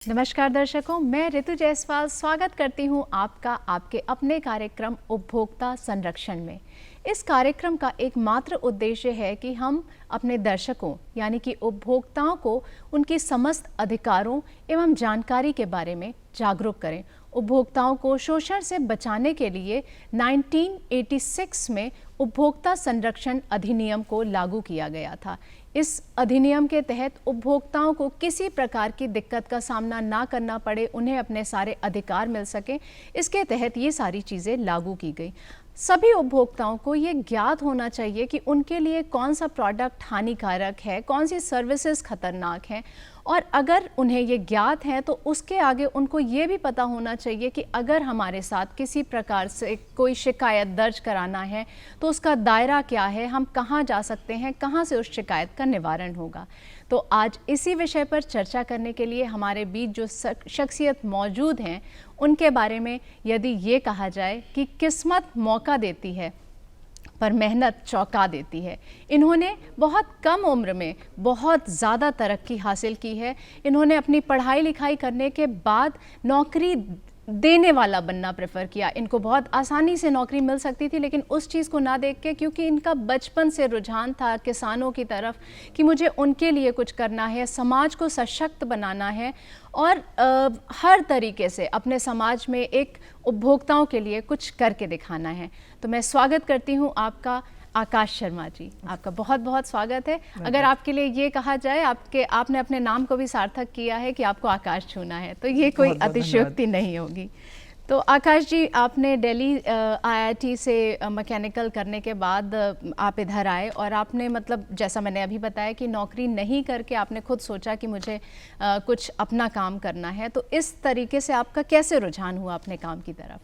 नमस्कार दर्शकों, मैं ऋतु जायसवाल स्वागत करती हूं आपका आपके अपने कार्यक्रम उपभोक्ता संरक्षण में। इस कार्यक्रम का एकमात्र उद्देश्य है कि हम अपने दर्शकों यानी कि उपभोक्ताओं को उनकी समस्त अधिकारों एवं जानकारी के बारे में जागरूक करें। उपभोक्ताओं को शोषण से बचाने के लिए 1986 में उपभोक्ता संरक्षण अधिनियम को लागू किया गया था। इस अधिनियम के तहत उपभोक्ताओं को किसी प्रकार की दिक्कत का सामना ना करना पड़े, उन्हें अपने सारे अधिकार मिल सके, इसके तहत ये सारी चीज़ें लागू की गई। सभी उपभोक्ताओं को ये ज्ञात होना चाहिए कि उनके लिए कौन सा प्रोडक्ट हानिकारक है, कौन सी सर्विसेज खतरनाक हैं, और अगर उन्हें ये ज्ञात है तो उसके आगे उनको ये भी पता होना चाहिए कि अगर हमारे साथ किसी प्रकार से कोई शिकायत दर्ज कराना है तो उसका दायरा क्या है, हम कहाँ जा सकते हैं, कहाँ से उस शिकायत का निवारण होगा। तो आज इसी विषय पर चर्चा करने के लिए हमारे बीच जो शख्सियत मौजूद हैं उनके बारे में यदि ये कहा जाए कि किस्मत मौका देती है पर मेहनत चौंका देती है। इन्होंने बहुत कम उम्र में बहुत ज़्यादा तरक्की हासिल की है। इन्होंने अपनी पढ़ाई लिखाई करने के बाद नौकरी देने वाला बनना प्रेफर किया। इनको बहुत आसानी से नौकरी मिल सकती थी, लेकिन उस चीज़ को ना देख के, क्योंकि इनका बचपन से रुझान था किसानों की तरफ कि मुझे उनके लिए कुछ करना है, समाज को सशक्त बनाना है और हर तरीके से अपने समाज में एक उपभोक्ताओं के लिए कुछ करके दिखाना है। तो मैं स्वागत करती हूँ आपका आकाश शर्मा जी, आपका बहुत बहुत स्वागत है। अगर आपके लिए ये कहा जाए आपने अपने नाम को भी सार्थक किया है कि आपको आकाश छूना है, तो ये कोई अतिशयोक्ति नहीं होगी। तो आकाश जी, आपने दिल्ली आईआईटी से मैकेनिकल करने के बाद आप इधर आए और आपने मतलब जैसा मैंने अभी बताया कि नौकरी नहीं करके आपने खुद सोचा कि मुझे कुछ अपना काम करना है। तो इस तरीके से आपका कैसे रुझान हुआ अपने काम की तरफ?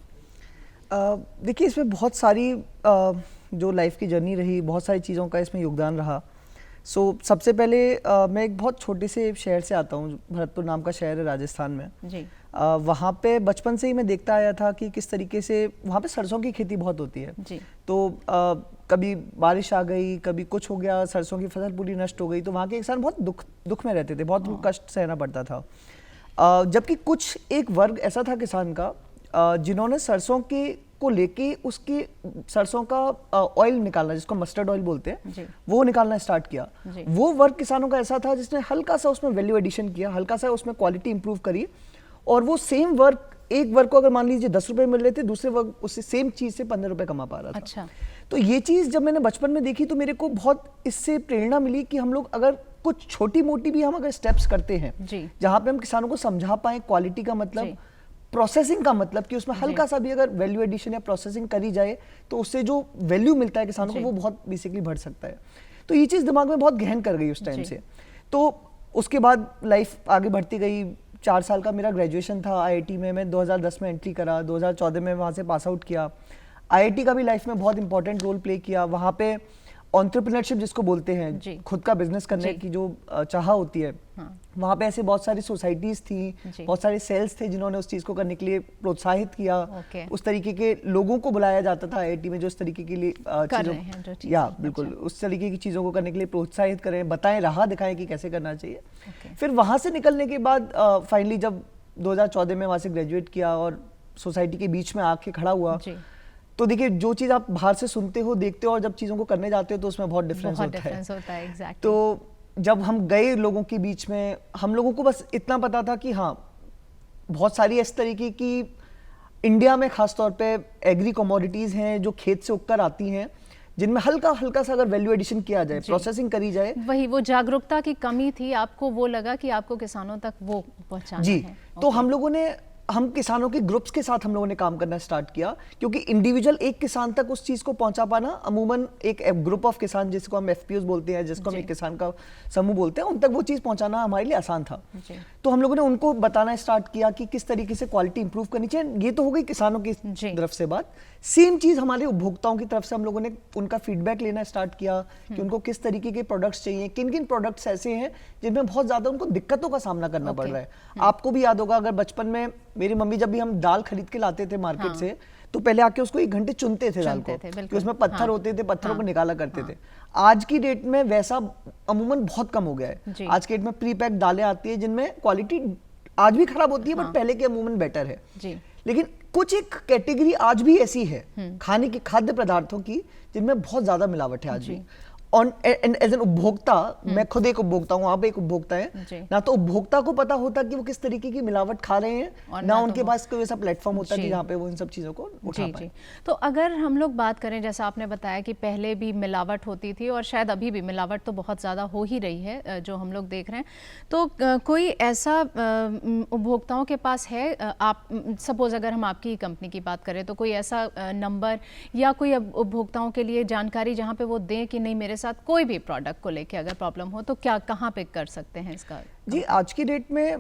देखिए, इसमें बहुत सारी जो लाइफ की जर्नी रही, बहुत सारी चीज़ों का इसमें योगदान रहा। सबसे पहले मैं एक बहुत छोटे से शहर से आता हूँ, भरतपुर नाम का शहर है राजस्थान में जी। वहाँ पे बचपन से ही मैं देखता आया था कि किस तरीके से वहाँ पे सरसों की खेती बहुत होती है जी। तो कभी बारिश आ गई, कभी कुछ हो गया, सरसों की फसल पूरी नष्ट हो गई, तो वहाँ के किसान बहुत दुख में रहते थे, बहुत कष्ट सहना पड़ता था। जबकि कुछ एक वर्ग ऐसा था किसान का जिन्होंने सरसों को लेके उसकी सरसों का ऑयल निकालना, जिसको मस्टर्ड ऑयल बोलते हैं, वो निकालना स्टार्ट किया। वो वर्ग किसानों का ऐसा था जिसने हल्का सा उसमें वैल्यू एडिशन किया, हल्का सा उसमें क्वालिटी इंप्रूव करी, और वो सेम वर्ग, एक वर्ग को अगर मान लीजिए 10 रुपए मिल रहे थे, दूसरे वर्ग उससे सेम चीज से 15 रुपए कमा पा रहा था। अच्छा। तो ये चीज जब मैंने बचपन में देखी तो मेरे को बहुत इससे प्रेरणा मिली कि हम लोग अगर कुछ छोटी मोटी भी हम अगर स्टेप्स करते हैं जहाँ पे हम किसानों को समझा पाए क्वालिटी का मतलब, प्रोसेसिंग का मतलब, कि उसमें हल्का सा भी अगर वैल्यू एडिशन या प्रोसेसिंग करी जाए तो उससे जो वैल्यू मिलता है किसानों को वो बहुत बेसिकली बढ़ सकता है। तो ये चीज़ दिमाग में बहुत गहन कर गई उस टाइम से। तो उसके बाद लाइफ आगे बढ़ती गई। 4 साल का मेरा ग्रेजुएशन था आईआईटी में, मैं 2010 में एंट्री करा, 2014 में वहाँ से पास आउट किया। आईआईटी का भी लाइफ में बहुत इंपॉर्टेंट रोल प्ले किया। वहाँ पे एंटरप्रेन्योरशिप जिसको बोलते हैं, खुद का बिजनेस करने की जो चाह होती है, वहाँ पे ऐसे बहुत सारी सोसाइटीज थी, बहुत सारे सेल्स थे जिन्होंने उस चीज को करने के लिए प्रोत्साहित किया। उस तरीके के लोगों को बुलाया जाता था आईआईटी में जो इस तरीके के लिए चीजों, या बिल्कुल उस तरीके की चीजों को करने के लिए प्रोत्साहित करें, बताएं, राह दिखाएं कि कैसे करना चाहिए। फिर वहां से निकलने के बाद फाइनली जब 2014 में वहां से ग्रेजुएट किया और सोसाइटी के बीच में आके खड़ा हुआ, तो देखिए जो चीज आप बाहर से सुनते हो, देखते हो, और जब चीजों को करने जाते हो तो उसमें बहुत डिफरेंस होता है। exactly. तो जब हम गए लोगों के बीच में, हम लोगों को बस इतना पता था कि हाँ, बहुत सारी इस तरीके की इंडिया में खास तौर पे एग्री कमोडिटीज हैं जो खेत से उगकर आती हैं, जिनमें हल्का हल्का सा अगर वैल्यू एडिशन किया जाए, प्रोसेसिंग करी जाए, वही वो जागरूकता की कमी थी। आपको वो लगा कि आपको किसानों तक वो पहुंचाना जी है। तो हम किसानों के ग्रुप्स के साथ हम लोगों ने काम करना स्टार्ट किया, क्योंकि इंडिविजुअल एक किसान तक उस चीज को पहुंचा पाना, अमूमन एक ग्रुप ऑफ किसान जिसको हम एफपीओस बोलते हैं, जिसको हम एक किसान का समूह बोलते हैं, उन तक वो चीज पहुंचाना हमारे लिए आसान था। तो हम लोगों ने उनको बताना स्टार्ट किया कि किस तरीके से क्वालिटी इंप्रूव करनी चाहिए। ये तो हो गई किसानों की तरफ से बात। सेम चीज हमारे उपभोक्ताओं की तरफ से हम लोगों ने उनका फीडबैक लेना स्टार्ट किया कि उनको किस तरीके के प्रोडक्ट्स चाहिए, किन किन प्रोडक्ट्स ऐसे हैं जिनमें बहुत ज्यादा उनको दिक्कतों का सामना करना पड़ रहा है। आपको भी याद होगा, अगर बचपन में मेरी मम्मी जब भी हम दाल खरीद के लाते थे मार्केट से, तो पहले आके उसको 1 घंटे चुनते थे दाल को, कि उसमें पत्थर होते थे, पत्थरों को निकाला करते थे। आज की डेट में वैसा अमूमन बहुत कम हो गया है। आज के डेट में प्री पैक दालें आती है जिनमें क्वालिटी आज भी खराब होती है, बट पहले के अमूमन बेटर है जी। लेकिन कुछ एक कैटेगरी आज भी ऐसी है खाने की, खाद्य पदार्थों की, जिनमें बहुत ज्यादा मिलावट है आज भी। ऑन एज एन उपभोक्ता, मैं खुद एक उपभोक्ता हूँ, आप एक उपभोक्ता हैं ना, तो उपभोक्ता को पता होता कि वो किस तरीके की मिलावट खा रहे हैं, ना उनके पास कोई ऐसा प्लेटफॉर्म होता है जहाँ पे वो इन सब चीजों को उठा पाए। तो अगर हम लोग बात करें, जैसा आपने बताया कि पहले भी मिलावट होती थी और शायद अभी भी मिलावट तो बहुत ज़्यादा हो ही रही है जो हम लोग देख रहे हैं, तो कोई ऐसा उपभोक्ताओं के पास है, आप सपोज अगर हम आपकी कंपनी की बात करें तो कोई ऐसा नंबर या कोई उपभोक्ताओं के लिए जानकारी जहाँ पे वो दें कि नहीं मेरे साथ कोई भी प्रोडक्ट को लेके अगर प्रॉब्लम हो तो क्या, कहाँ पे कर सकते हैं इसका? जी, आज की डेट में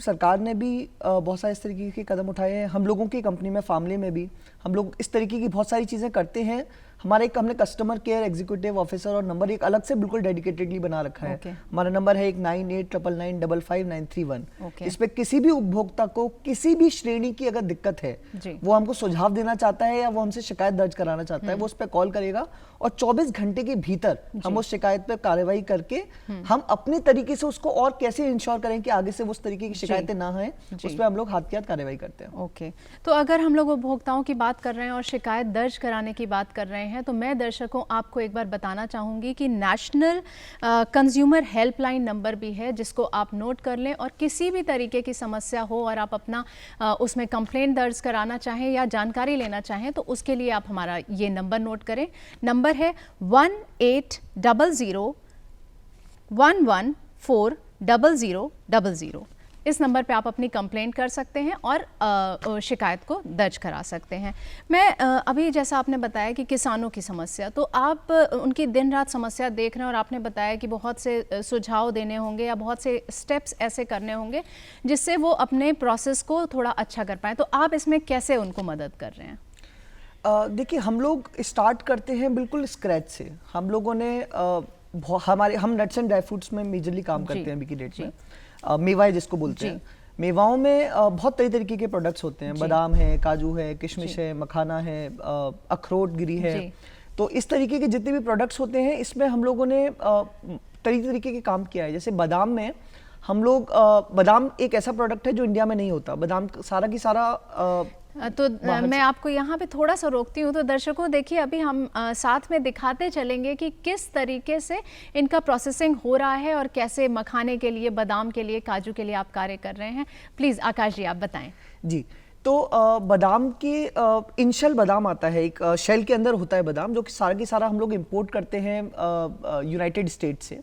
सरकार ने भी बहुत सारे इस तरीके के कदम उठाए हैं। हम लोगों की कंपनी में, फार्मले में भी हम लोग इस तरीके की बहुत सारी चीज़ें करते हैं। हमने कस्टमर केयर एग्जीक्यूटिव ऑफिसर और नंबर एक अलग से बिल्कुल डेडिकेटेडली बना रखा है। हमारा नंबर है 9899955931। इस पे किसी भी उपभोक्ता को किसी भी श्रेणी की अगर दिक्कत है, वो हमको सुझाव देना चाहता है या वो हमसे शिकायत दर्ज कराना चाहता है, वो उस पर कॉल करेगा और 24 घंटे के भीतर हम उस शिकायत पर कार्रवाई करके हम अपने तरीके से उसको और कैसे इंश्योर करें कि आगे से उस तरीके की शिकायतें ना आए, उस पर हम लोग हाथ के हाथ कार्रवाई करते हैं। ओके, तो अगर हम लोग उपभोक्ताओं की बात कर रहे हैं और शिकायत दर्ज कराने की बात कर रहे हैं, तो मैं दर्शकों आपको एक बार बताना चाहूँगी कि नेशनल कंज्यूमर हेल्पलाइन नंबर भी है, जिसको आप नोट कर लें और किसी भी तरीके की समस्या हो और आप अपना उसमें कंप्लेंट दर्ज कराना चाहें या जानकारी लेना चाहें, तो उसके लिए आप हमारा ये नंबर नोट करें। नंबर है 1800-114000। इस नंबर पे आप अपनी कंप्लेंट कर सकते हैं और शिकायत को दर्ज करा सकते हैं। मैं अभी जैसा आपने बताया कि किसानों की समस्या, तो आप उनकी दिन रात समस्या देख रहे हैं और आपने बताया कि बहुत से सुझाव देने होंगे या बहुत से स्टेप्स ऐसे करने होंगे जिससे वो अपने प्रोसेस को थोड़ा अच्छा कर पाएँ, तो आप इसमें कैसे उनको मदद कर रहे हैं? देखिए, हम लोग स्टार्ट करते हैं बिल्कुल स्क्रैच से। हम लोगों ने हम नट्स एंड ड्राई फ्रूट्स में मेजरली काम करते हैं अभी की डेट में। मेवा जिसको बोलते हैं, मेवाओं में बहुत तरीके के प्रोडक्ट्स होते हैं। बादाम है, काजू है, किशमिश है, मखाना है, अखरोट गिरी है। तो इस तरीके के जितने भी प्रोडक्ट्स होते हैं, इसमें हम लोगों ने तरीके के काम किया है। जैसे बादाम में हम लोग बादाम एक ऐसा प्रोडक्ट है जो इंडिया में नहीं होता। बादाम सारा की सारा तो मैं आपको यहाँ पे थोड़ा सा रोकती हूँ। तो दर्शकों देखिए, अभी हम साथ में दिखाते चलेंगे कि किस तरीके से इनका प्रोसेसिंग हो रहा है और कैसे मखाने के लिए, बादाम के लिए, काजू के लिए आप कार्य कर रहे हैं। प्लीज़ आकाश जी आप बताएं। जी, तो बादाम के इनशेल बादाम आता है, एक शेल के अंदर होता है बादाम, जो कि सारा हम लोग इम्पोर्ट करते हैं यूनाइटेड स्टेट से।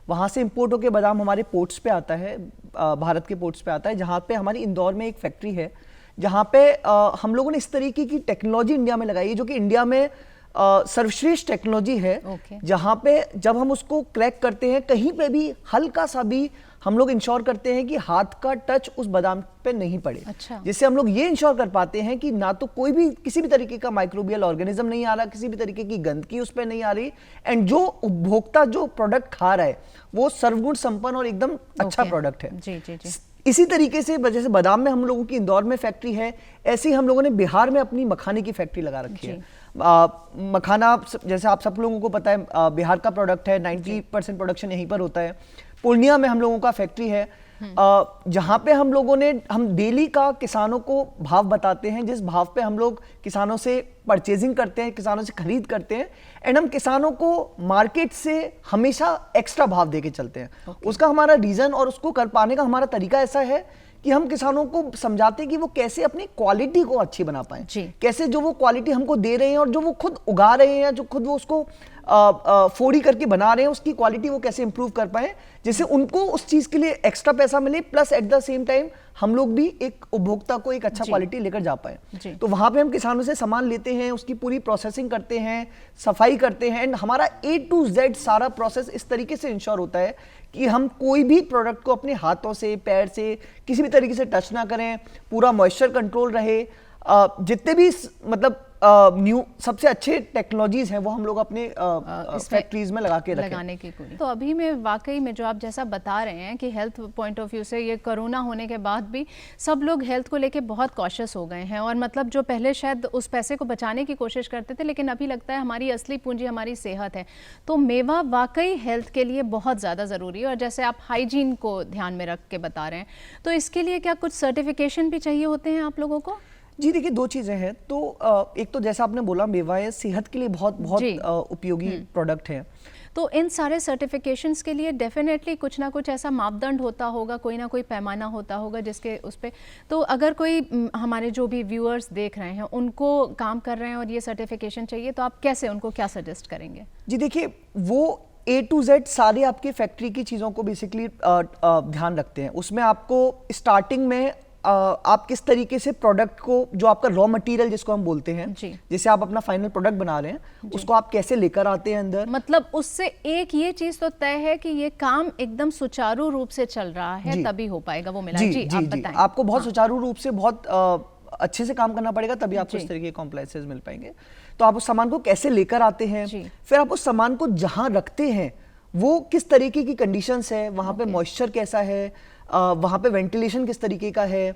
वहाँ से इम्पोर्ट होकर बादाम हमारे पोर्ट्स पे आता है, भारत के पोर्ट्स पे आता है, जहाँ पे हमारी इंदौर में एक फैक्ट्री है, जहाँ पे हम लोगों ने इस तरीके की टेक्नोलॉजी इंडिया में लगाई है, जो कि इंडिया में सर्वश्रेष्ठ टेक्नोलॉजी है। जहाँ पे जब हम उसको क्रैक करते हैं, कहीं पे भी हल्का सा भी हम लोग इंश्योर करते हैं कि हाथ का टच उस बादाम पे नहीं पड़े। जिससे हम लोग ये इंश्योर कर पाते हैं कि ना तो कोई भी किसी भी तरीके का माइक्रोबियल ऑर्गेनिज्म नहीं आ रहा, किसी भी तरीके की गंदगी उस पे नहीं आ रही, एंड जो उपभोक्ता जो प्रोडक्ट खा रहा है वो सर्वगुण संपन्न और एकदम अच्छा प्रोडक्ट है। इसी तरीके से जैसे बादाम में हम लोगों की इंदौर में फैक्ट्री है, ऐसे ही हम लोगों ने बिहार में अपनी मखाने की फैक्ट्री लगा रखी है। मखाना जैसे आप सब लोगों को पता है, बिहार का प्रोडक्ट है, 90% प्रोडक्शन यहीं पर होता है। पूर्णिया में हम लोगों का फैक्ट्री है, जहाँ पे हम डेली का किसानों को भाव बताते हैं, जिस भाव पे हम लोग किसानों से परचेजिंग करते हैं, किसानों से खरीद करते हैं, एंड हम किसानों को मार्केट से हमेशा एक्स्ट्रा भाव देके चलते हैं। उसका हमारा रीजन और उसको कर पाने का हमारा तरीका ऐसा है कि हम किसानों को समझाते हैं कि वो कैसे अपनी क्वालिटी को अच्छी बना पाएं, कैसे जो वो क्वालिटी हमको दे रहे हैं और जो वो खुद उगा रहे हैं, जो खुद वो उसको फोड़ी करके बना रहे हैं, उसकी क्वालिटी वो कैसे इंप्रूव कर पाएं, जिससे उनको उस चीज के लिए एक्स्ट्रा पैसा मिले, plus at the same time हम लोग भी एक उपभोक्ता को एक अच्छा क्वालिटी लेकर जा पाए। तो वहां पे हम किसानों से सामान लेते हैं, उसकी पूरी प्रोसेसिंग करते हैं, सफाई करते हैं, एंड हमारा A to Z सारा प्रोसेस इस तरीके से इंश्योर होता है कि हम कोई भी प्रोडक्ट को अपने हाथों से, पैर से किसी भी तरीके से टच ना करें, पूरा मॉइस्चर कंट्रोल रहे, जितने भी मतलब न्यू सबसे अच्छे टेक्नोलॉजीज हैं वो हम लोग अपने फैक्ट्रीज में लगा के रखें। लगाने की कोशिश। तो अभी में वाकई में जो आप जैसा बता रहे हैं कि हेल्थ पॉइंट ऑफ व्यू से ये कोरोना होने के बाद भी सब लोग हेल्थ को लेके बहुत कॉशियस हो गए हैं, और मतलब जो पहले शायद उस पैसे को बचाने की कोशिश करते थे, लेकिन अभी लगता है हमारी असली पूंजी हमारी सेहत है। तो मेवा वाकई हेल्थ के लिए बहुत ज़्यादा ज़रूरी है, और जैसे आप हाइजीन को ध्यान में रख के बता रहे हैं, तो इसके लिए क्या कुछ सर्टिफिकेशन भी चाहिए होते हैं आप लोगों को? जी देखिए, दो चीज़ें हैं। तो एक तो जैसा आपने बोला, मेवा सेहत के लिए बहुत बहुत उपयोगी प्रोडक्ट है। तो इन सारे सर्टिफिकेशंस के लिए डेफिनेटली कुछ ना कुछ ऐसा मापदंड होता होगा, कोई ना कोई पैमाना होता होगा जिसके उस पे, तो अगर कोई हमारे जो भी व्यूअर्स देख रहे हैं उनको काम कर रहे हैं और ये सर्टिफिकेशन चाहिए, तो आप कैसे उनको क्या सजेस्ट करेंगे? जी देखिए, वो A to Z सारे आपकी फैक्ट्री की चीज़ों को बेसिकली ध्यान रखते हैं। उसमें आपको स्टार्टिंग में आप किस तरीके से प्रोडक्ट को, जो आपका रॉ मटेरियल जिसको हम बोलते हैं, जैसे आप अपना फाइनल प्रोडक्ट बना रहे हैं, उसको आप कैसे लेकर आते हैं अंदर। मतलब उससे एक ये चीज तो तय है कि ये काम एकदम सुचारू रूप से चल रहा है, तभी हो पाएगा वो मिला। जी, आप बताएं। आपको बहुत सुचारू रूप से बहुत अच्छे से काम करना पड़ेगा, तभी आपको इस तरीके के कॉम्प्लायंसेस मिल पाएंगे। तो आप उस सामान को कैसे लेकर आते हैं, फिर आप उस सामान को जहां रखते हैं वो किस तरीके की कंडीशंस है, वहां पे मॉइस्चर कैसा है, वहां पे वेंटिलेशन किस तरीके का है,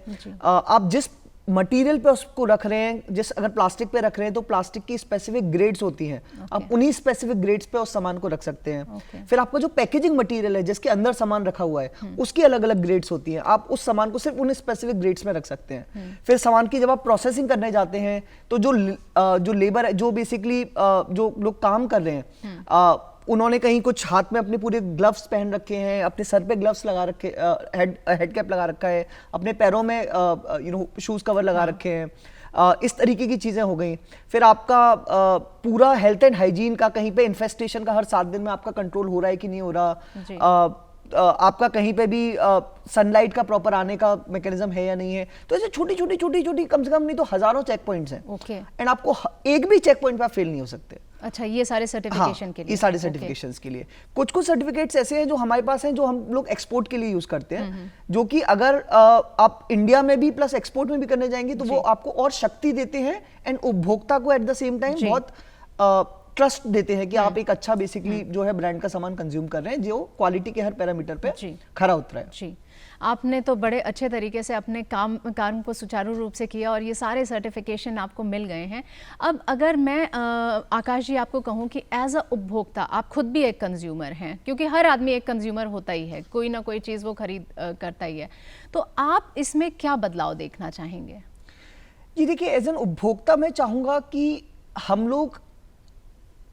आप जिस मटेरियल पे उसको रख रहे हैं, अगर प्लास्टिक पे रख रहे हैं तो प्लास्टिक की स्पेसिफिक ग्रेड्स होती हैं, आप उन्हीं स्पेसिफिक ग्रेड्स पे उस सामान को रख सकते हैं। फिर आपका जो पैकेजिंग मटेरियल है जिसके अंदर सामान रखा हुआ है, उसकी अलग अलग ग्रेड्स होती हैं, आप उस सामान को सिर्फ उन स्पेसिफिक ग्रेड्स में रख सकते हैं। फिर सामान की जब आप प्रोसेसिंग करने जाते हैं तो जो लेबर है, जो बेसिकली जो लोग काम कर रहे हैं, उन्होंने कहीं कुछ हाथ में अपने पूरे ग्लव्स पहन रखे हैं, अपने सर पे ग्लव्स लगा रखे, हेड कैप लगा रखा है, अपने पैरों में शूज कवर लगा रखे हैं, इस तरीके की चीजें हो गई। फिर आपका पूरा हेल्थ एंड हाइजीन का, कहीं पे इन्फेस्टेशन का हर 7 दिन में आपका कंट्रोल हो रहा है कि नहीं हो रहा, आपका कहीं पे भी सनलाइट का प्रॉपर आने का मैकेनिज्म है या नहीं है। तो ऐसे छोटी छोटी कम से कम नहीं तो हजारों चेक पॉइंट्स हैं, एंड आपको एक भी चेक पॉइंट पे फेल नहीं हो सकते। अच्छा, ये सारे सर्टिफिकेशन के लिए? ये सारे सर्टिफिकेशंस के लिए कुछ सर्टिफिकेट्स ऐसे हैं जो हमारे पास हैं, जो हम लोग एक्सपोर्ट के लिए यूज करते हैं, जो कि अगर आप इंडिया में भी प्लस एक्सपोर्ट में भी करने जाएंगे तो वो आपको और शक्ति देते हैं, एंड उपभोक्ता को एट द सेम टाइम बहुत ट्रस्ट देते हैं कि आप एक अच्छा बेसिकली जो है ब्रांड का सामान कंज्यूम कर रहे हैं, जो क्वालिटी के हर पैरामीटर पे खरा उतरा है। जी, आपने तो बड़े अच्छे तरीके से अपने काम को सुचारू रूप से किया, और ये सारे सर्टिफिकेशन आपको मिल गए हैं। अब अगर मैं आकाश जी आपको कहूँ कि एज अ उपभोक्ता, आप खुद भी एक कंज्यूमर हैं, क्योंकि हर आदमी एक कंज्यूमर होता ही है, कोई ना कोई चीज़ वो खरीद करता ही है, तो आप इसमें क्या बदलाव देखना चाहेंगे? जी देखिए, एज एन उपभोक्ता मैं चाहूँगा कि हम लोग,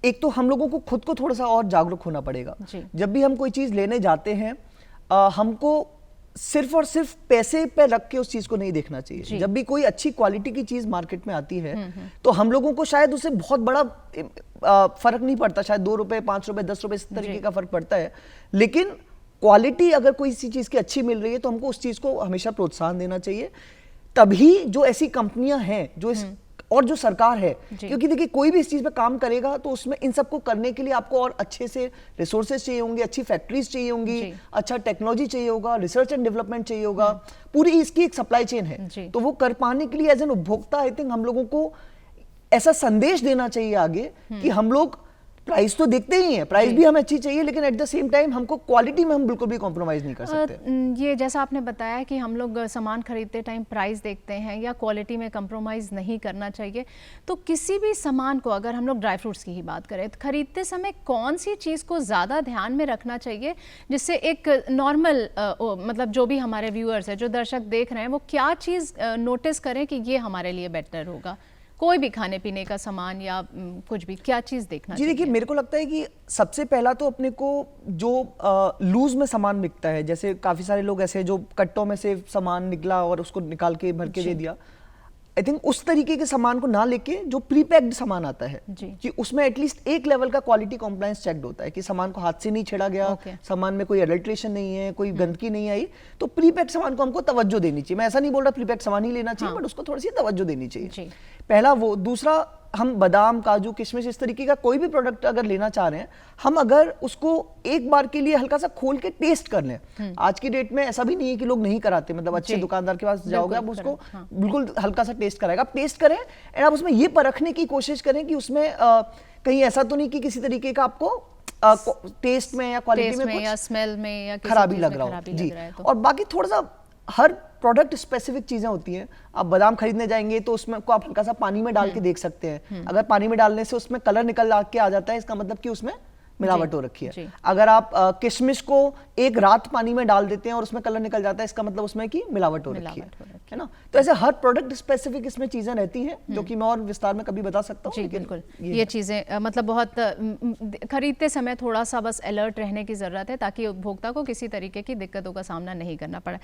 एक तो हम लोगों को खुद को थोड़ा सा और जागरूक होना पड़ेगा। जब भी हम कोई चीज़ लेने जाते हैं, हमको सिर्फ और सिर्फ पैसे पे रख के उस चीज को नहीं देखना चाहिए। जब भी कोई अच्छी क्वालिटी की चीज मार्केट में आती है तो हम लोगों को शायद उससे बहुत बड़ा फर्क नहीं पड़ता, शायद 2 रुपए 5 रुपए 10 रुपए इस तरीके का फर्क पड़ता है, लेकिन क्वालिटी अगर कोई सी चीज की अच्छी मिल रही है तो हमको उस चीज को हमेशा प्रोत्साहन देना चाहिए। तभी जो ऐसी कंपनियां हैं जो इस और जो सरकार है, क्योंकि देखिए कोई भी इस चीज पे काम करेगा तो उसमें इन सबको करने के लिए आपको और अच्छे से रिसोर्सेज चाहिए होंगे, अच्छी फैक्ट्रीज चाहिए होंगी, अच्छा टेक्नोलॉजी चाहिए होगा, रिसर्च एंड डेवलपमेंट चाहिए होगा, पूरी इसकी एक सप्लाई चेन है। तो वो कर पाने के लिए एज एन उपभोक्ता आई थिंक हम लोगों को ऐसा संदेश देना चाहिए आगे कि हम लोग प्राइस तो देखते ही हैं, प्राइस भी हमें अच्छी चाहिए, लेकिन एट द सेम टाइम हमको क्वालिटी में हम बिल्कुल भी कॉम्प्रोमाइज नहीं कर सकते। ये जैसा आपने बताया कि हम लोग सामान खरीदते टाइम प्राइस देखते हैं या क्वालिटी में कॉम्प्रोमाइज नहीं करना चाहिए, तो किसी भी सामान को, अगर हम लोग ड्राई फ्रूट्स की ही बात करें, तो खरीदते समय कौन सी चीज़ को ज़्यादा ध्यान में रखना चाहिए जिससे एक नॉर्मल मतलब जो भी हमारे व्यूअर्स हैं, जो दर्शक देख रहे हैं, वो क्या चीज़ नोटिस करें कि ये हमारे लिए बेटर होगा? कोई भी खाने पीने का सामान या कुछ भी, क्या चीज देखना चाहिए? जी देखिए, मेरे को लगता है कि सबसे पहला तो अपने को जो लूज में सामान बिकता है, जैसे काफी सारे लोग ऐसे जो कट्टों में से सामान निकला और उसको निकाल के भर के दे दिया, आई थिंक उस तरीके के सामान को ना लेके जो प्री पैक्ड सामान आता है कि उसमें एटलीस्ट एक लेवल का क्वालिटी कॉम्प्लायंस चेक्ड होता है कि सामान को हाथ से नहीं छेड़ा गया, सामान में कोई एडल्ट्रेशन नहीं है, कोई गंदगी नहीं आई, तो प्री पैक्ड सामान को हमको तवज्जो देनी चाहिए। मैं ऐसा नहीं बोल रहा प्री पैक्ड सामान ही लेना चाहिए, बट उसको थोड़ी सी तवज्जो देनी चाहिए। पहला वो। दूसरा, हम बादाम, काजू, किशमिश इस तरीके का कोई भी प्रोडक्ट अगर लेना चाह रहे हैं, हम अगर उसको एक बार के लिए हल्का सा खोल के टेस्ट कर लें। आज की डेट में ऐसा भी नहीं है कि लोग नहीं कराते, मतलब अच्छे दुकानदार के पास जाओगे आप उसको बिल्कुल हल्का सा टेस्ट कराएगा, आप टेस्ट करें एंड आप उसमें ये परखने की कोशिश करें कि उसमें कहीं ऐसा तो नहीं कि किसी तरीके का आपको टेस्ट में या क्वालिटी में कुछ या स्मेल में या खराबी लग रहा हो जी। और बाकी थोड़ा सा हर प्रोडक्ट स्पेसिफिक चीजें होती हैं। आप बादाम खरीदने जाएंगे तो उसमें को आप हल्का सा पानी में डाल के देख सकते हैं, अगर पानी में डालने से उसमें कलर निकल के आ जाता है, इसका मतलब कि उसमें मिलावट हो रखी है। अगर आप किशमिश को एक रात पानी में डाल देते हैं और उसमें कलर निकल जाता है, इसका मतलब उसमें की मिलावट हो रखी है ना। तो ऐसे हर प्रोडक्ट स्पेसिफिक इसमें चीजें रहती हैं जो कि मैं और विस्तार में कभी बता सकता हूँ। जी बिल्कुल, ये चीजें मतलब बहुत खरीदते समय थोड़ा सा बस अलर्ट रहने की जरूरत है ताकि उपभोक्ता को किसी तरीके की दिक्कतों का सामना नहीं करना पड़े।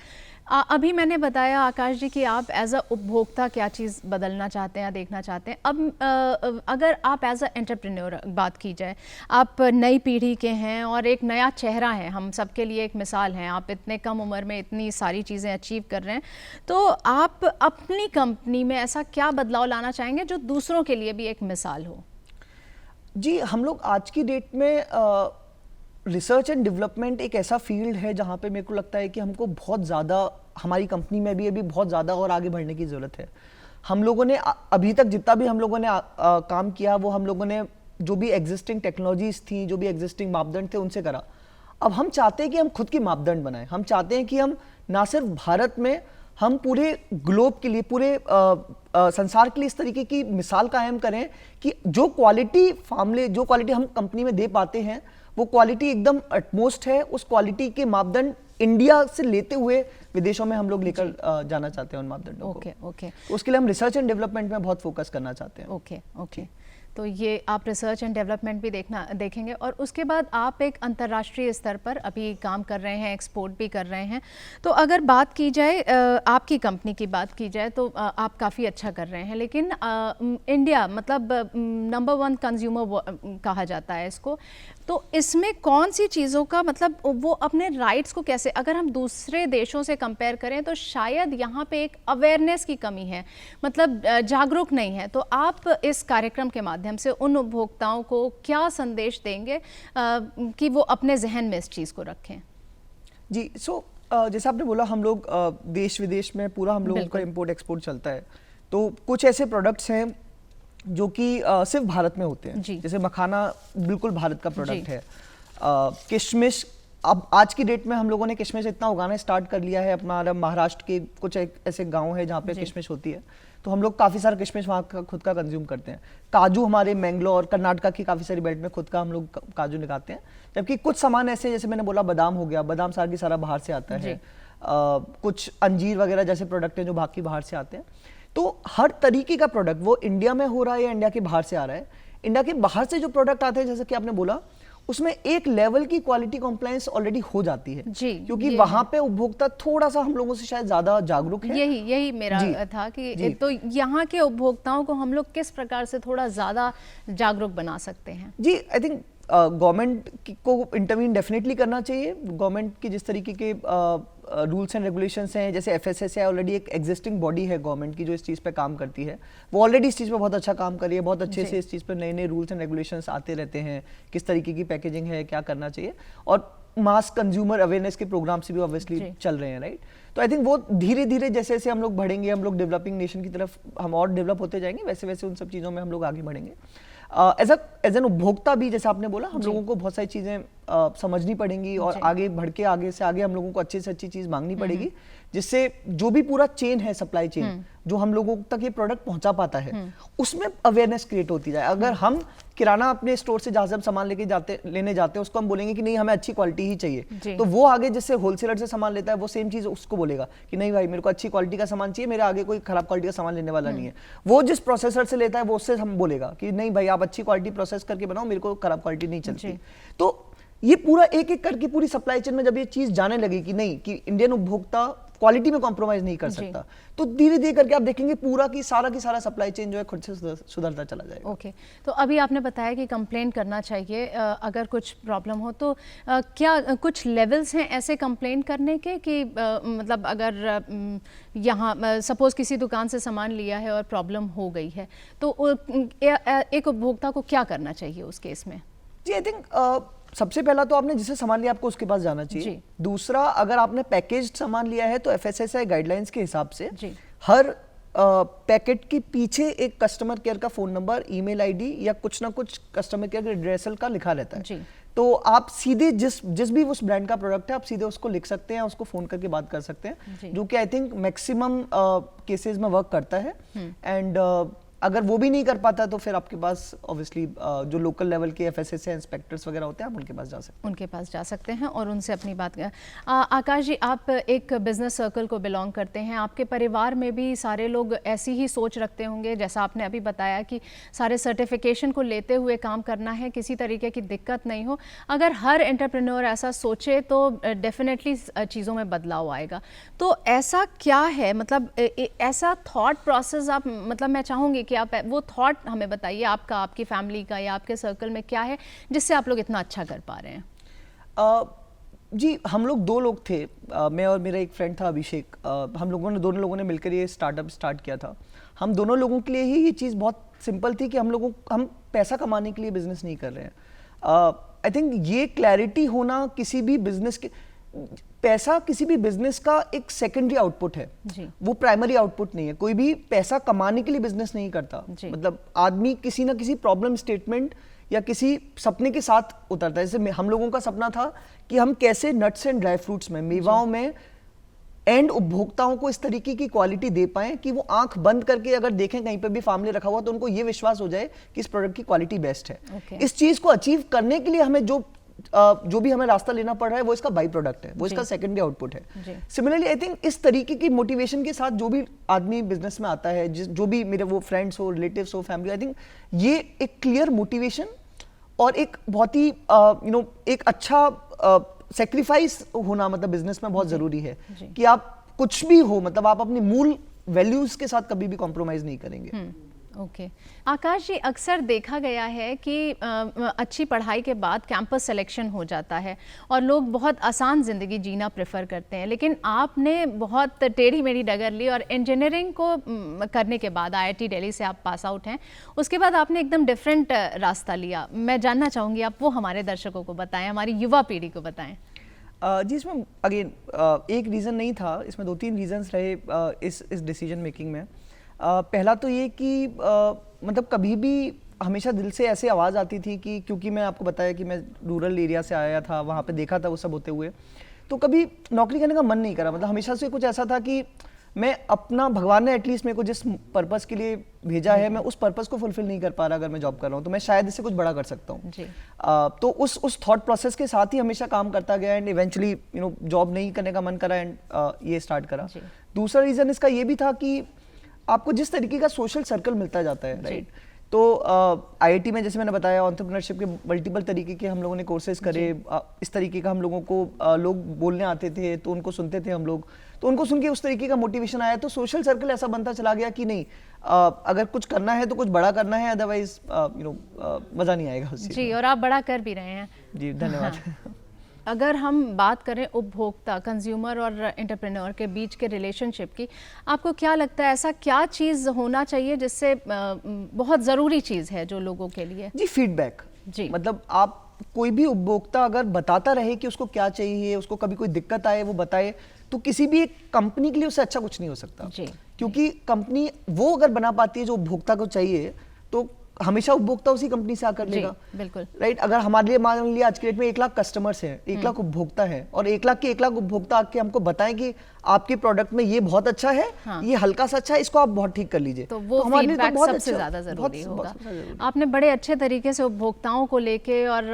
अभी मैंने बताया आकाश जी कि आप एज अ उपभोक्ता क्या चीज बदलना चाहते हैं या देखना चाहते हैं। अब अगर आप एज अ एंटरप्रेन्योर बात की जाए, आप नई पीढ़ी के हैं और एक नया चेहरा है, हम सबके लिए एक मिसाल हैं, आप इतने कम उम्र में इतनी सारी चीज़ें अचीव कर रहे हैं, तो आप अपनी कंपनी में ऐसा क्या बदलाव लाना चाहेंगे जो दूसरों के लिए भी एक मिसाल हो? जी, हम लोग आज की डेट में रिसर्च एंड डेवलपमेंट एक ऐसा फील्ड है जहाँ पे मेरे को लगता है कि हमको बहुत ज़्यादा, हमारी कंपनी में भी अभी बहुत ज़्यादा और आगे बढ़ने की ज़रूरत है। हम लोगों ने अभी तक जितना भी हम लोगों ने काम किया, वो हम लोगों ने जो भी एग्जिस्टिंग टेक्नोलॉजीज थी, जो भी एग्जिस्टिंग मापदंड थे, उनसे करा। अब हम चाहते हैं कि हम खुद की मापदंड बनाएं। हम चाहते हैं कि हम ना सिर्फ भारत में, हम पूरे ग्लोब के लिए, पूरे संसार के लिए इस तरीके की मिसाल कायम करें कि जो क्वालिटी जो क्वालिटी हम कंपनी में दे पाते हैं, वो क्वालिटी एकदम अटमोस्ट है। उस क्वालिटी के मापदंड इंडिया से लेते हुए विदेशों में हम लोग लेकर जाना चाहते हैं उन मापदंडों को। ओके। उसके लिए हम रिसर्च एंड डेवलपमेंट में बहुत फोकस करना चाहते हैं। ओके। तो ये आप रिसर्च एंड डेवलपमेंट भी देखेंगे और उसके बाद आप एक अंतर्राष्ट्रीय स्तर पर अभी काम कर रहे हैं, एक्सपोर्ट भी कर रहे हैं। तो अगर बात की जाए, आपकी कंपनी की बात की जाए तो आप काफ़ी अच्छा कर रहे हैं, लेकिन इंडिया मतलब नंबर 1 कंज्यूमर कहा जाता है इसको। तो इसमें कौन सी चीज़ों का मतलब वो अपने राइट्स को कैसे, अगर हम दूसरे देशों से कंपेयर करें तो शायद यहाँ पे एक अवेयरनेस की कमी है, मतलब जागरूक नहीं है। तो आप इस कार्यक्रम के माध्यम से उन उपभोक्ताओं को क्या संदेश देंगे कि वो अपने जहन में इस चीज़ को रखें? जी, जैसे आपने बोला, हम लोग देश विदेश में पूरा हम लोगों का इंपोर्ट एक्सपोर्ट चलता है। तो कुछ ऐसे प्रोडक्ट्स हैं जो कि सिर्फ भारत में होते हैं, जैसे मखाना बिल्कुल भारत का प्रोडक्ट है। किशमिश, अब आज की डेट में हम लोगों ने किशमिश इतना उगाना स्टार्ट कर लिया है। अपना महाराष्ट्र के कुछ ऐसे गांव है जहाँ पे किशमिश होती है, तो हम लोग काफ़ी सारा किशमिश वहाँ का खुद का कंज्यूम करते हैं। काजू हमारे मैंगलोर, कर्नाटका की काफ़ी सारी बेल्ट में खुद का हम लोग काजू निकालते हैं। जबकि कुछ सामान ऐसे, जैसे मैंने बोला बादाम हो गया, बादाम सारा की सारा बाहर से आता है। कुछ अंजीर वगैरह जैसे प्रोडक्ट हैं जो बाकी बाहर से आते हैं। तो हर तरीके का प्रोडक्ट वो इंडिया में हो रहा है या इंडिया के बाहर से आ रहा है। इंडिया के बाहर से जो प्रोडक्ट आते हैं, जैसे कि आपने बोला, उसमें एक लेवल की क्वालिटी कॉम्प्लायंस ऑलरेडी हो जाती है जी, क्योंकि वहां पे उपभोक्ता थोड़ा सा हम लोगों से शायद ज्यादा जागरूक है। यही मेरा था कि तो यहाँ के उपभोक्ताओं को हम लोग किस प्रकार से थोड़ा ज्यादा जागरूक बना सकते हैं? जी, आई थिंक गवर्नमेंट को इंटरवीन डेफिनेटली करना चाहिए। गवर्नमेंट की जिस तरीके के रूल्स एंड रेगुलेशंस हैं, जैसे FSSAI ऑलरेडी एक एग्जिस्टिंग बॉडी है गवर्नमेंट की जो इस चीज़ पे काम करती है। वो ऑलरेडी इस चीज़ पे बहुत अच्छा काम कर रही है, बहुत अच्छे से इस चीज़ पे नए नए रूल्स एंड रेगुलेशंस आते रहते हैं, किस तरीके की पैकेजिंग है, क्या करना चाहिए। और मास कंज्यूमर अवेयरनेस के प्रोग्राम्स भी ऑब्वियसली चल रहे हैं, राइट। तो आई थिंक वो धीरे धीरे जैसे जैसे हम लोग बढ़ेंगे, हम लोग डेवलपिंग नेशन की तरफ हम और डेवलप होते जाएंगे, वैसे वैसे उन सब चीज़ों में हम लोग आगे बढ़ेंगे। एज एन उपभोक्ता भी, जैसे आपने बोला, हम लोगों को बहुत सारी चीज़ें समझनी पड़ेंगी और आगे बढ़ के आगे से आगे हम लोगों को अच्छी से अच्छी चीज़ मांगनी पड़ेगी, जिससे जो भी पूरा चेन है, सप्लाई चेन, जो हम लोगों तक ये प्रोडक्ट पहुंचा पाता है, उसमें अवेयरनेस क्रिएट होती जाए। अगर हम किराना अपने स्टोर से जहाँ से हम सामान लेने जाते हैं, उसको हम बोलेंगे कि नहीं हमें अच्छी क्वालिटी ही चाहिए, तो वो आगे जिससे होलसेलर से सामान लेता है, वो सेम चीज़ उसको बोलेगा कि नहीं भाई मेरे को अच्छी क्वालिटी का सामान चाहिए, मेरे आगे कोई खराब क्वालिटी का सामान लेने वाला नहीं है। वो जिस प्रोसेसर से लेता है, वो उससे हम बोलेगा कि नहीं भाई आप अच्छी क्वालिटी प्रोसेस करके बनाओ, मेरे को खराब क्वालिटी नहीं चलती। तो ये पूरा एक एक करके पूरी सप्लाई चेन में जब ये चीज जाने लगी कि नहीं, कि इंडियन उपभोक्ता क्वालिटी में कॉम्प्रोमाइज नहीं कर सकता। तो धीरे धीरे करके आप देखेंगे पूरा की सारा सप्लाई चेन जो है खुद से सुधरता चला जाएगा। ओके, तो अभी आपने बताया कि कंप्लेंट करना चाहिए अगर कुछ प्रॉब्लम हो, तो क्या कुछ लेवल्स हैं ऐसे कंप्लेंट करने के कि मतलब अगर यहाँ सपोज किसी दुकान से सामान लिया है और प्रॉब्लम हो गई है, तो एक उपभोक्ता को क्या करना चाहिए उस केस में? जी, आई थिंक सबसे पहला तो आपने जिसे सामान लिया आपको उसके पास जाना चाहिए। दूसरा, अगर आपने पैकेज्ड सामान लिया है तो FSSAI गाइडलाइंस के हिसाब से हर पैकेट के पीछे एक कस्टमर केयर का फोन नंबर, ईमेल आईडी या कुछ ना कुछ कस्टमर केयर रिड्रेसल का लिखा रहता है। तो आप सीधे जिस भी उस ब्रांड का प्रोडक्ट है आप सीधे उसको लिख सकते हैं, उसको फोन करके बात कर सकते हैं, जो कि आई थिंक मैक्सिमम केसेस में वर्क करता है। एंड अगर वो भी नहीं कर पाता तो फिर आपके पास ऑब्वियसली जो लोकल लेवल के FSSAI इंस्पेक्टर्स वगैरह होते हैं, आप उनके पास जा सकते हैं और उनसे अपनी बात आकाश जी, आप एक बिजनेस सर्कल को बिलोंग करते हैं, आपके परिवार में भी सारे लोग ऐसी ही सोच रखते होंगे, जैसा आपने अभी बताया कि सारे सर्टिफिकेशन को लेते हुए काम करना है, किसी तरीके की दिक्कत नहीं हो। अगर हर एंटरप्रेन्योर ऐसा सोचे तो डेफिनेटली चीज़ों में बदलाव आएगा। तो ऐसा क्या है, मतलब ऐसा थॉट प्रोसेस आप, मतलब मैं चाहूँगी कि आप वो थॉट हमें बताइए, आपका, आपकी फैमिली का या आपके सर्कल में क्या है जिससे आप लोग इतना अच्छा कर पा रहे हैं? जी, हम लोग 2 लोग थे, मैं और मेरा एक फ्रेंड था अभिषेक। हम दोनों लोगों ने मिलकर ये स्टार्टअप स्टार्ट किया था। हम दोनों लोगों के लिए ही ये चीज़ बहुत सिंपल थी कि हम पैसा कमाने के लिए बिजनेस नहीं कर रहे हैं। आई थिंक ये क्लैरिटी होना किसी भी बिजनेस के, पैसा किसी भी बिजनेस का एक सेकेंडरी आउटपुट है, वो प्राइमरी आउटपुट नहीं है। कोई भी पैसा कमाने के लिए बिजनेस नहीं करता। मतलब आदमी किसी ना किसी प्रॉब्लम स्टेटमेंट या किसी सपने के साथ उतरता है। जैसे हम लोगों का सपना था कि हम कैसे नट्स एंड ड्राई फ्रूट्स में, मेवाओं में एंड उपभोक्ताओं को इस तरीके की क्वालिटी दे पाएं कि वो आंख बंद करके अगर देखें कहीं पर भी फार्मूले रखा हुआ तो उनको ये विश्वास हो जाए कि इस प्रोडक्ट की क्वालिटी बेस्ट है। इस चीज को अचीव करने के लिए हमें जो भी हमें रास्ता लेना पड़ रहा है वो इसका बाई प्रोडक्ट है, वो इसका सेकेंडरी आउटपुट है। सिमिलरली आई थिंक इस तरीके की मोटिवेशन के साथ जो भी आदमी बिजनेस में आता है, जो भी मेरे वो फ्रेंड्स हो, रिलेटिव्स हो, फैमिली, आई थिंक ये एक क्लियर मोटिवेशन और एक बहुत ही एक अच्छा सेक्रीफाइस होना मतलब बिजनेस में बहुत जरूरी है कि आप कुछ भी हो, मतलब आप अपनी मूल वैल्यूज के साथ कभी भी कॉम्प्रोमाइज नहीं करेंगे। ओके आकाश जी, अक्सर देखा गया है कि अच्छी पढ़ाई के बाद कैंपस सिलेक्शन हो जाता है और लोग बहुत आसान ज़िंदगी जीना प्रेफर करते हैं, लेकिन आपने बहुत टेढ़ी मेढ़ी डगर ली और इंजीनियरिंग को करने के बाद IIT दिल्ली से आप पास आउट हैं, उसके बाद आपने एकदम डिफरेंट रास्ता लिया। मैं जानना चाहूँगी आप वो हमारे दर्शकों को बताएं, हमारी युवा पीढ़ी को बताएं। जी, इसमें अगेन एक रीज़न नहीं था, इसमें 2-3 रीजंस रहे इस डिसीजन मेकिंग में। पहला तो ये कि मतलब कभी भी हमेशा दिल से ऐसे आवाज़ आती थी कि, क्योंकि मैं आपको बताया कि मैं रूरल एरिया से आया था, वहाँ पे देखा था वो सब होते हुए, तो कभी नौकरी करने का मन नहीं करा। मतलब हमेशा से कुछ ऐसा था कि मैं अपना, भगवान ने एटलीस्ट मेरे को जिस पर्पस के लिए भेजा है, मैं उस पर्पस को फुलफिल नहीं कर पा रहा। अगर मैं जॉब कर रहा हूँ तो मैं शायद इससे कुछ बड़ा कर सकता हूँ। तो उस थॉट प्रोसेस के साथ ही हमेशा काम करता गया एंड इवेंचुअली जॉब नहीं करने का मन करा एंड ये स्टार्ट करा। दूसरा रीज़न इसका ये भी था कि आपको जिस तरीके का सोशल सर्कल मिलता जाता है, राइट, तो IIT में जैसे मैंने बताया एंटरप्रेन्योरशिप के मल्टीपल तरीके के हम लोगों ने कोर्सेज करे। इस तरीके का हम लोगों को लोग बोलने आते थे तो उनको सुनते थे हम लोग, तो उनको सुन के उस तरीके का मोटिवेशन आया। तो सोशल सर्कल ऐसा बनता चला गया कि नहीं, अगर कुछ करना है तो कुछ बड़ा करना है, अदरवाइज मज़ा नहीं आएगा उस चीज़ में। जी, और आप बड़ा कर भी रहे हैं। जी, धन्यवाद। अगर हम बात करें उपभोक्ता, कंज्यूमर और एंटरप्रेन्योर के बीच के रिलेशनशिप की, आपको क्या लगता है ऐसा क्या चीज़ होना चाहिए जिससे बहुत ज़रूरी चीज़ है जो लोगों के लिए? जी, फीडबैक। जी, मतलब आप कोई भी उपभोक्ता अगर बताता रहे कि उसको क्या चाहिए, उसको कभी कोई दिक्कत आए वो बताए, तो किसी भी एक कंपनी के लिए उससे अच्छा कुछ नहीं हो सकता। जी, क्योंकि कंपनी वो अगर बना पाती है जो उपभोक्ता को चाहिए, तो हमेशा उपभोक्ता उसी कंपनी से आकर लेगा। बिल्कुल राइट। अगर हमारे लिए मान लीजिए आज के डेट में 1 लाख कस्टमर्स हैं, 1 लाख उपभोक्ता है, और 1 लाख के 1 लाख उपभोक्ता आके हमको बताएं कि आपके प्रोडक्ट में ये बहुत अच्छा है, ये हल्का सा अच्छा है, इसको आप बहुत ठीक कर लीजिए, तो वो फीडबैक सबसे ज्यादा जरूरी होगा। आपने बड़े अच्छे तरीके से उपभोक्ताओं को लेके और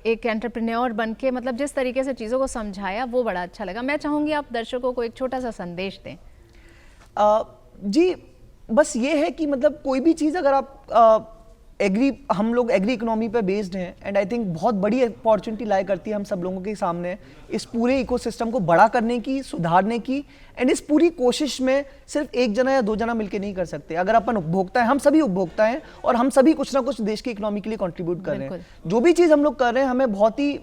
एक एंटरप्रेन्योर बन के, मतलब जिस तरीके से चीज़ों को समझाया वो बड़ा अच्छा लगा। मैं चाहूँगी आप दर्शकों को एक छोटा सा संदेश दें। जी, बस ये है कि मतलब कोई भी चीज़ अगर आप हम लोग एग्री इकोनॉमी पे बेस्ड हैं, एंड आई थिंक बहुत बड़ी अपॉर्चुनिटी लाई करती है हम सब लोगों के सामने इस पूरे इकोसिस्टम को बड़ा करने की, सुधारने की। एंड इस पूरी कोशिश में सिर्फ एक जना या दो जना मिलकर नहीं कर सकते। अगर अपन उपभोक्ता हैं, हम सभी उपभोक्ता हैं, और हम सभी कुछ ना कुछ देश की इकोनॉमी के लिए कंट्रीब्यूट कर रहे हैं। जो भी चीज़ हम लोग कर रहे हैं, हमें बहुत ही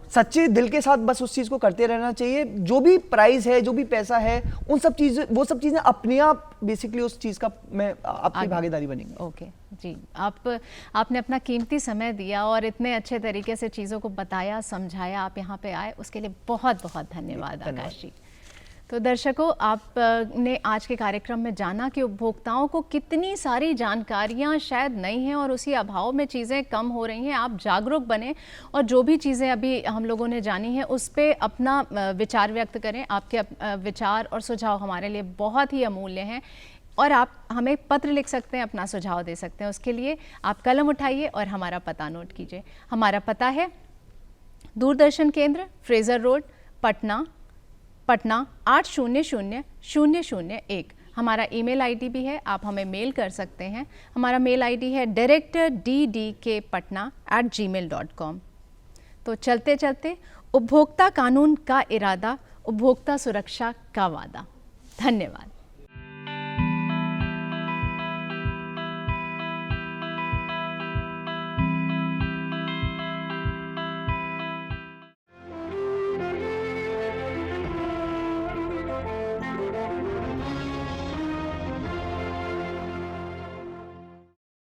सच्चे दिल के साथ बस उस चीज़ को करते रहना चाहिए। जो भी प्राइस है, जो भी पैसा है, वो सब चीज़ें अपने आप बेसिकली उस चीज़ का मैं आपकी भागीदारी बनेंगे। ओके जी, आपने अपना कीमती समय दिया और इतने अच्छे तरीके से चीज़ों को बताया, समझाया, आप यहाँ पे आए, उसके लिए बहुत बहुत धन्यवाद आकाश जी। तो दर्शकों, आपने आज के कार्यक्रम में जाना कि उपभोक्ताओं को कितनी सारी जानकारियां शायद नहीं हैं और उसी अभाव में चीज़ें कम हो रही हैं। आप जागरूक बने और जो भी चीज़ें अभी हम लोगों ने जानी हैं उस पे अपना विचार व्यक्त करें। आपके विचार और सुझाव हमारे लिए बहुत ही अमूल्य हैं और आप हमें पत्र लिख सकते हैं, अपना सुझाव दे सकते हैं। उसके लिए आप कलम उठाइए और हमारा पता नोट कीजिए। हमारा पता है दूरदर्शन केंद्र, फ्रेजर रोड, पटना 800001। हमारा ईमेल आईडी भी है, आप हमें मेल कर सकते हैं। हमारा मेल आईडी है directorddkpatna@gmail.com। तो चलते चलते उपभोक्ता कानून का इरादा, उपभोक्ता सुरक्षा का वादा। धन्यवाद।